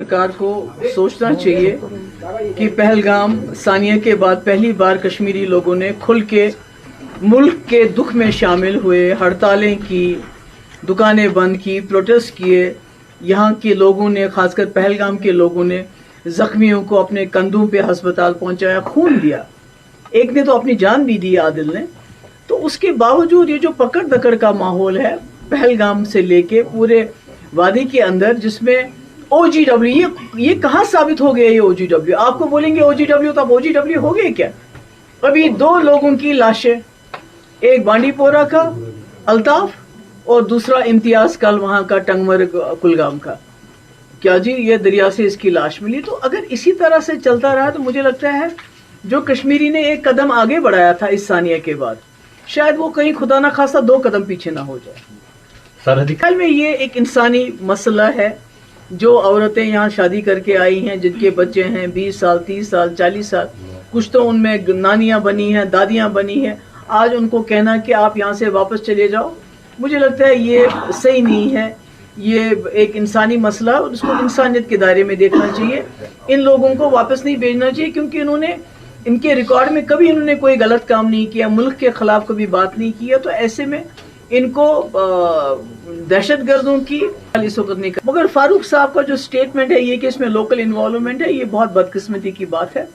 सरकार को सोचना चाहिए कि पहलगाम सानिया के बाद पहली बार कश्मीरी लोगों ने खुल के मुल्क के दुख में शामिल हुए, हड़तालें की, दुकानें बंद की, प्रोटेस्ट किए। यहाँ के लोगों ने, खासकर पहलगाम के लोगों ने जख्मियों को अपने कंधों पे अस्पताल पहुंचाया, खून दिया, एक ने तो अपनी जान भी दी, आदिल ने। तो उसके बावजूद ये जो पकड़ दकड़ का माहौल है पहलगाम से लेके पूरे वादी के अंदर, जिसमें OGW, ये कहाँ साबित हो गया? ये OGW, आपको बोलेंगे OGW तो आप OGW हो गए क्या? अभी 2 लोगों की लाशें, एक बांडीपोरा का अल्ताफ और दूसरा इम्तियाज कल वहां का टंगमर कुलगाम का। क्या जी, ये दरिया से इसकी लाश मिली। तो अगर इसी तरह से चलता रहा तो मुझे लगता है जो कश्मीरी ने एक कदम आगे बढ़ाया था इस सानिया के बाद, शायद वो कहीं खुदा ना खासा 2 कदम पीछे ना हो जाए। हाल में ये एक इंसानी मसला है। जो औरतें यहाँ शादी करके आई हैं, जिनके बच्चे हैं 20 साल, 30 साल, 40 साल, कुछ तो उनमें नानियां बनी हैं, दादियां बनी हैं, आज उनको कहना कि आप यहाँ से वापस चले जाओ, मुझे लगता है ये सही नहीं है। ये एक इंसानी मसला, उसको इंसानियत के दायरे में देखना चाहिए। इन लोगों को वापस नहीं भेजना चाहिए, क्योंकि इनके रिकॉर्ड में कभी इन्होंने कोई गलत काम नहीं किया, मुल्क के खिलाफ कभी बात नहीं किया। तो ऐसे में इनको दहशतगर्दों की इस वक्त नहीं कर। मगर फारूक साहब का जो स्टेटमेंट है ये कि इसमें लोकल इन्वॉल्वमेंट है, ये बहुत बदकिस्मती की बात है।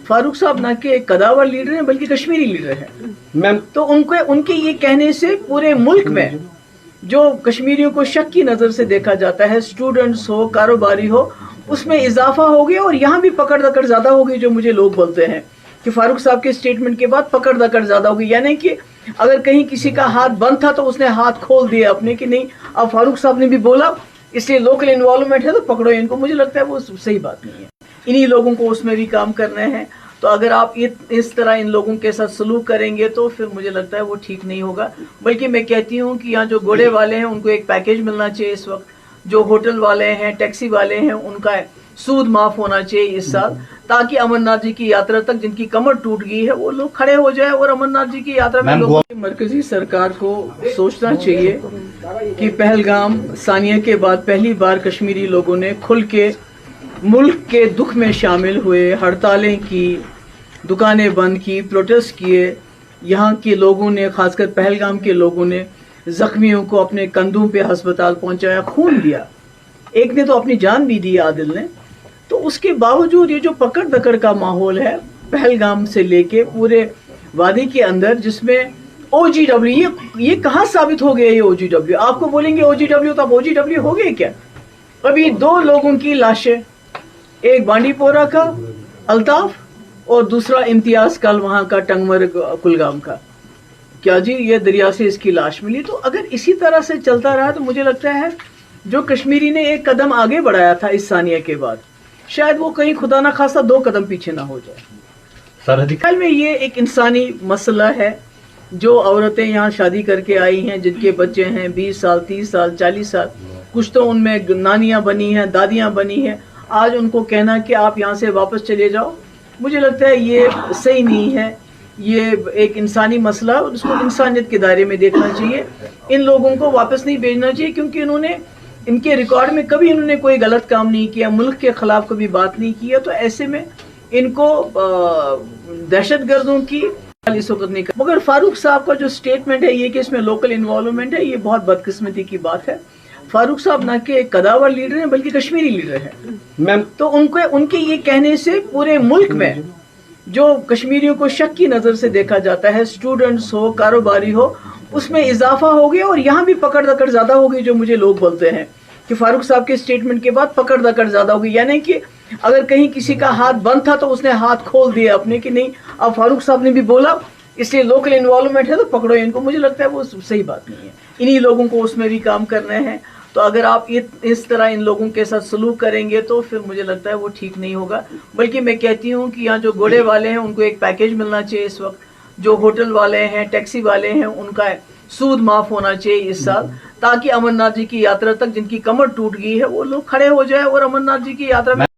फारूक साहब ना के कदावर लीडर हैं बल्कि कश्मीरी लीडर हैं। तो उनके ये कहने से पूरे मुल्क में जो कश्मीरियों को शक की नजर से देखा जाता है, स्टूडेंट्स हो, कारोबारी हो, उसमें इजाफा हो गया। और यहाँ भी पकड़ दकड़ ज्यादा हो गई। जो मुझे लोग बोलते हैं कि फारूक साहब के स्टेटमेंट के बाद पकड़ दकड़ ज्यादा हो गई, यानी कि अगर कहीं किसी का हाथ बंद था तो उसने हाथ खोल दिया अपने, कि नहीं अब फारूक साहब ने भी बोला इसलिए लोकल इन्वॉल्वमेंट है तो पकड़ो इनको। मुझे लगता है वो सही बात नहीं है। इन्हीं लोगों को उसमें भी काम करना है। तो अगर आप इस तरह इन लोगों के साथ सलूक करेंगे तो फिर मुझे लगता है वो ठीक नहीं होगा। बल्कि मैं कहती हूँ कि यहाँ जो घोड़े वाले हैं उनको एक पैकेज मिलना चाहिए इस वक्त। जो होटल वाले हैं, टैक्सी वाले हैं, उनका सूद माफ होना चाहिए इस साल, ताकि अमरनाथ जी की यात्रा तक जिनकी कमर टूट गई है वो लोग खड़े हो जाए और अमरनाथ जी की यात्रा में लोगों की। मरकजी सरकार को सोचना चाहिए कि पहलगाम सानिया के बाद पहली बार कश्मीरी लोगों ने खुल के मुल्क के दुख में शामिल हुए, हड़तालें की, दुकानें बंद की, प्रोटेस्ट किए। यहाँ के लोगों ने, खासकर पहलगाम के लोगों ने जख्मियों को अपने कंधों पे अस्पताल पहुंचाया, खून दिया, एक ने तो अपनी जान भी दी, आदिल ने। तो उसके बावजूद ये जो पकड़ दकड़ का माहौल है पहलगाम से लेके पूरे वादी के अंदर, जिसमें OGW, ये कहाँ साबित हो गया? ये OGW, आपको बोलेंगे OGW तो आप OGW हो गए क्या? अभी 2 लोगों की लाशें, एक बांडीपोरा का अल्ताफ और दूसरा इम्तियाज कल वहां का टंगमर कुलगाम का। क्या जी, ये दरिया से इसकी लाश मिली। तो अगर इसी तरह से चलता रहा तो मुझे लगता है जो कश्मीरी ने एक कदम आगे बढ़ाया था इस सानिया के बाद, शायद वो कहीं खुदा ना खासा 2 कदम पीछे ना हो जाए। हाल में ये एक इंसानी मसला है। जो औरतें यहाँ शादी करके आई हैं, जिनके बच्चे हैं 20 साल, 30 साल, 40 साल, कुछ तो उनमें नानियां बनी हैं, दादियां बनी हैं, आज उनको कहना कि आप यहाँ से वापस चले जाओ, मुझे लगता है ये सही नहीं है। ये एक इंसानी मसला, उसको इंसानियत के दायरे में देखना चाहिए। इन लोगों को वापस नहीं भेजना चाहिए, क्योंकि इनके रिकॉर्ड में कभी इन्होंने कोई गलत काम नहीं किया, मुल्क के खिलाफ कभी बात नहीं किया। तो ऐसे में इनको दहशतगर्दों की इस वक्त नहीं कर। मगर फारूक साहब का जो स्टेटमेंट है ये कि इसमें लोकल इन्वॉल्वमेंट है, ये बहुत बदकिस्मती की बात है। फारूक साहब ना के कदावर लीडर हैं बल्कि कश्मीरी लीडर हैं। तो उनके ये कहने से पूरे मुल्क में जो कश्मीरियों को शक की नजर से देखा जाता है, स्टूडेंट्स हो, कारोबारी हो, उसमें इजाफा हो गया। और यहाँ भी पकड़ दकड़ ज्यादा हो गई। जो मुझे लोग बोलते हैं कि फारूक साहब के स्टेटमेंट के बाद पकड़ दकड़ ज्यादा हो गई, यानी कि अगर कहीं किसी का हाथ बंद था तो उसने हाथ खोल दिया अपने, कि नहीं अब फारूक साहब ने भी बोला इसलिए लोकल इन्वॉल्वमेंट है तो पकड़ो इनको। मुझे लगता है वो सही बात नहीं है। इन्हीं लोगों को उसमें भी काम करना है। तो अगर आप इस तरह इन लोगों के साथ सलूक करेंगे तो फिर मुझे लगता है वो ठीक नहीं होगा। बल्कि मैं कहती हूँ कि यहाँ जो घोड़े वाले हैं उनको एक पैकेज मिलना चाहिए इस वक्त। जो होटल वाले हैं, टैक्सी वाले हैं, उनका सूद माफ होना चाहिए इस साल, ताकि अमरनाथ जी की यात्रा तक जिनकी कमर टूट गई है वो लोग खड़े हो जाए और अमरनाथ जी की यात्रा में